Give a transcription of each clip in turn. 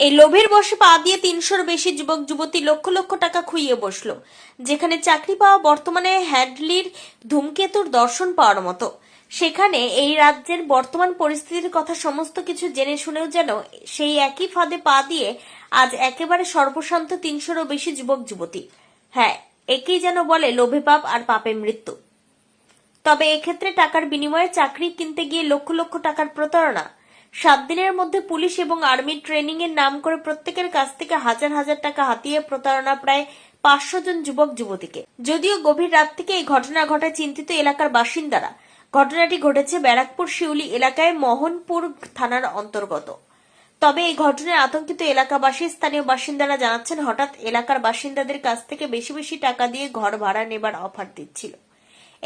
এই লোভের বশে পা দিয়ে ৩০০-র বেশি যুবক যুবতী লক্ষ লক্ষ টাকা খুইয়ে বসলো, যেখানে চাকরি পাওয়া বর্তমানে হ্যাডলির ধূমকেতুর দর্শন পাওয়ার মতো। সেখানে এই রাজ্যের বর্তমান পরিস্থিতির কথা সমস্ত কিছু জেনে শুনেও যেন সেই একই ফাঁদে পা দিয়ে আজ একেবারে সর্বশান্ত ৩০০-রও বেশি যুবক যুবতী। হ্যাঁ, একেই যেন বলে লোভে পাপ আর পাপে মৃত্যু। তবে এক্ষেত্রে টাকার বিনিময়ে চাকরি কিনতে গিয়ে লক্ষ লক্ষ টাকার প্রতারণা। 7 দিনের মধ্যে পুলিশ এবং আর্মি ট্রেনিং এর নাম করে প্রত্যেকের কাছ থেকে হাজার হাজার টাকা হাতিয়ে প্রতারণা প্রায় 500 জন যুবক যুবতীকে। যদিও গভীর রাত থেকে এই ঘটনা ঘটায় চিন্তিত এলাকার বাসিন্দারা। ঘটনাটি ঘটেছে ব্যারাকপুর শিউলি এলাকায় মোহনপুর থানার অন্তর্গত। তবে এই ঘটনায় আতঙ্কিত এলাকাবাসী স্থানীয় বাসিন্দারা জানাচ্ছেন, হঠাৎ এলাকার বাসিন্দাদের কাছ থেকে বেশি বেশি টাকা দিয়ে ঘর ভাড়া নেবার অফার দিচ্ছিল।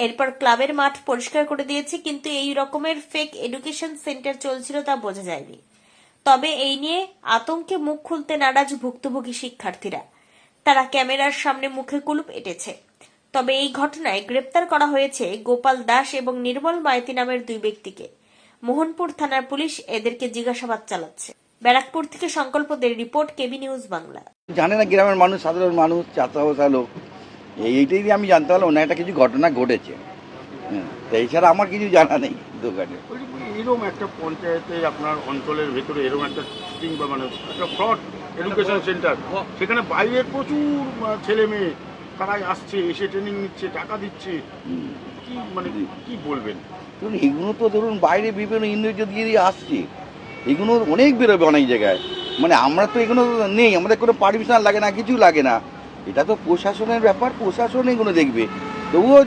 এরপর ক্লাবের মাঠ পরিষ্কার করে দিয়েছে, কিন্তু এই রকমের ফেক এডুকেশন সেন্টার চলছিল তা বোঝা যায়নি। তবে এই নিয়ে আতঙ্কে মুখ খুলতে নারাজ ভুক্তভোগী শিক্ষার্থীরা। তারা ক্যামেরার সামনে মুখে কুলুপ এঁটেছে। তবে এই ঘটনায় গ্রেপ্তার করা হয়েছে গোপাল দাস এবং নির্মল মাইতি নামের 2 ব্যক্তিকে। মোহনপুর থানার পুলিশ এদেরকে জিজ্ঞাসাবাদ চালাচ্ছে। ব্যারাকপুর থেকে সংকল্প দের রিপোর্ট, কেবি নিউজ বাংলা। জানে না গ্রামের মানুষ, সাধারণ মানুষ, চাষাবাসা লোক, এইটাই দিয়ে আমি জানতে পারলাম না একটা কিছু ঘটনা ঘটেছে। এছাড়া আমার কিছু জানা নেই দোকানে। এরকম একটা পঞ্চায়েতে আপনার অঞ্চলের ভেতরে এরকম একটা চিটিং বা মানে একটা ফ্রড এডুকেশন সেন্টার, সেখানে বাইরের প্রচুর ছেলে মেয়ে তারাই আসছে, এসে ট্রেনিং নিচ্ছে, টাকা দিচ্ছে, কি মানে কি বলবেন? ধরুন এগুলো তো ধরুন বাইরে বিভিন্ন ইন্দ্রিয় দিয়ে আসছে, এগুলো অনেক বেরোবে অনেক জায়গায়। মানে আমরা তো এগুলো নেই, আমাদের কোনো পারমিশন লাগে না, কিছু লাগে না। এটা তো প্রশাসনের ব্যাপার, প্রশাসন এগুলো দেখবে। তবুও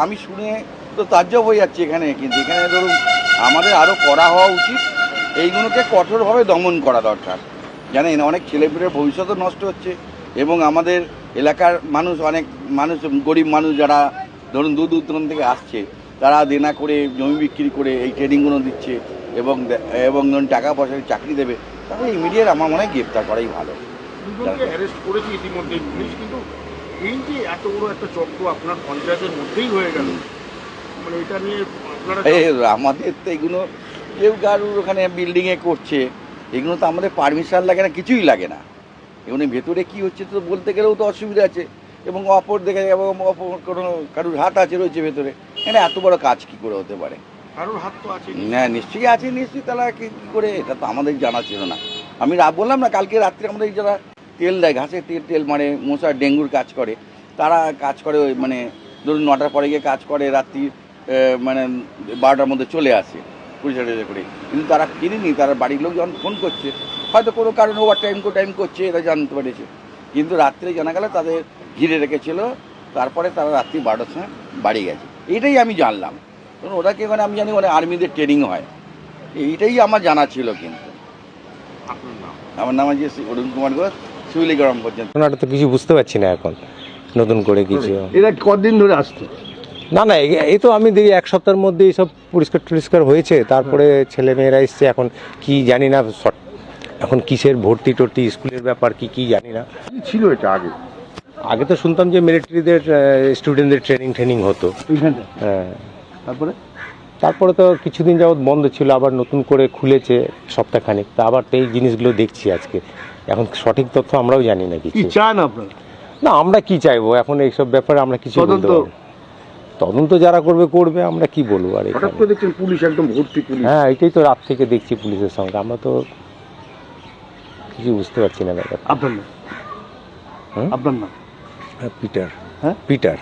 আমি শুনে তো তাজ্জব হয়ে যাচ্ছে এখানে। কিন্তু এখানে ধরুন আমাদের আরও করা হওয়া উচিত, এইগুলোকে কঠোরভাবে দমন করা দরকার। জানেন অনেক ছেলেমেয়ের ভবিষ্যৎও নষ্ট হচ্ছে, এবং আমাদের এলাকার মানুষ, অনেক মানুষ, গরিব মানুষ যারা ধরুন দূর দূরান্ত থেকে আসছে, তারা দেনা করে জমি বিক্রি করে এই ট্রেনিংগুলো দিচ্ছে এবং ধরুন টাকা পয়সা চাকরি দেবে। তাহলে ইমিডিয়েট আমার মনে হয় গ্রেপ্তার করাই ভালো। দুজনকে অ্যারেস্ট করেছে ইতিমধ্যে পুলিশ, কিন্তু এই যে এত বড় একটা চক্র আপনার পঞ্চায়েতের মধ্যেই হয়ে গেল, মানে এটা নিয়ে আপনারা আমাদের তো এগুলো কেউ কারুর ওখানে বিল্ডিংয়ে করছে, এগুলো তো আমাদের পারমিশন লাগে না, কিছুই লাগে না। এগুলো ভেতরে কি হচ্ছে তো বলতে গেলেও তো অসুবিধা আছে, এবং অপর দেখে এবং অপর কোনো কারুর হাত আছে রয়েছে ভেতরে। এখানে এত বড় কাজ কি করে হতে পারে? কারোর হাত তো আছে। হ্যাঁ নিশ্চয়ই আছে, নিশ্চয়ই। তারা কি করে, এটা তো আমাদের জানা ছিল না। আমি বললাম না, কালকে রাত্রে আমাদের যারা তেল দেয়, ঘাসের তেল মানে মশার ডেঙ্গুর কাজ করে, তারা কাজ করে ওই মানে ধরুন 9টার পরে গিয়ে কাজ করে, রাত্রি মানে 12টার মধ্যে চলে আসে পরিচর্যা করে। কিন্তু তারা কিনেনি, তারা বাড়ির লোক যখন ফোন করছে, হয়তো কোনো কারণে ওভার টাইম করছে, এটা জানতে পেরেছে। কিন্তু রাত্রে জানা গেল তাদের ঘিরে রেখেছিল, তারপরে তারা রাত্রি 12টার সময় বাড়ি গেছে। এটাই আমি জানলাম। কারণ ওরা কি মানে আমি জানি মানে আর্মিদের ট্রেনিং হয়, এইটাই আমার জানা ছিল। কিন্তু আমার নাম আছে অরুণ কুমার ঘোষ, শিউলি গ্রাম পর্যন্ত। ওনারা তো কিছু বুঝতে পারছি না এখন নতুন করে কিছু। এরা কতদিন ধরে আসছে? না এই তো আমি দেখি 1 সপ্তাহের মধ্যে এইসব পরিষ্কার হয়েছে। তারপরে ছেলে মেয়েরা এসছে, এখন কি জানি না, এখন কিসের ভর্তি টর্তি স্কুলের ব্যাপার কি জানি না। ছিল এটা আগে তো শুনতাম যে মিলিটারিদের স্টুডেন্টদের ট্রেনিং হতো। হ্যাঁ, তারপরে তো কিছুদিন যাবৎ বন্ধ ছিল, আবার নতুন করে খুলেছে সপ্তাহখানেক। তা আবার তো এই জিনিসগুলো দেখছি আজকে। এখন সঠিক তথ্য আমরাও জানি না কিছু। চান আপনারা? না, আমরা কি চাইবো এখন এইসব ব্যাপারে? আমরা কিছু বলতে পারবো না। তদন্ত যারা করবে, আমরা কি বলবো? আর হঠাৎ করে দেখছেন পুলিশ একদম ভর্তি পুলিশ। হ্যাঁ, এটাই তো রাত থেকে দেখছি পুলিশের সঙ্গে। আমরা তো কিছু বুঝতে পারছি না ব্যাপারটা। আপনার নাম? পিটার। হ্যাঁ, পিটার।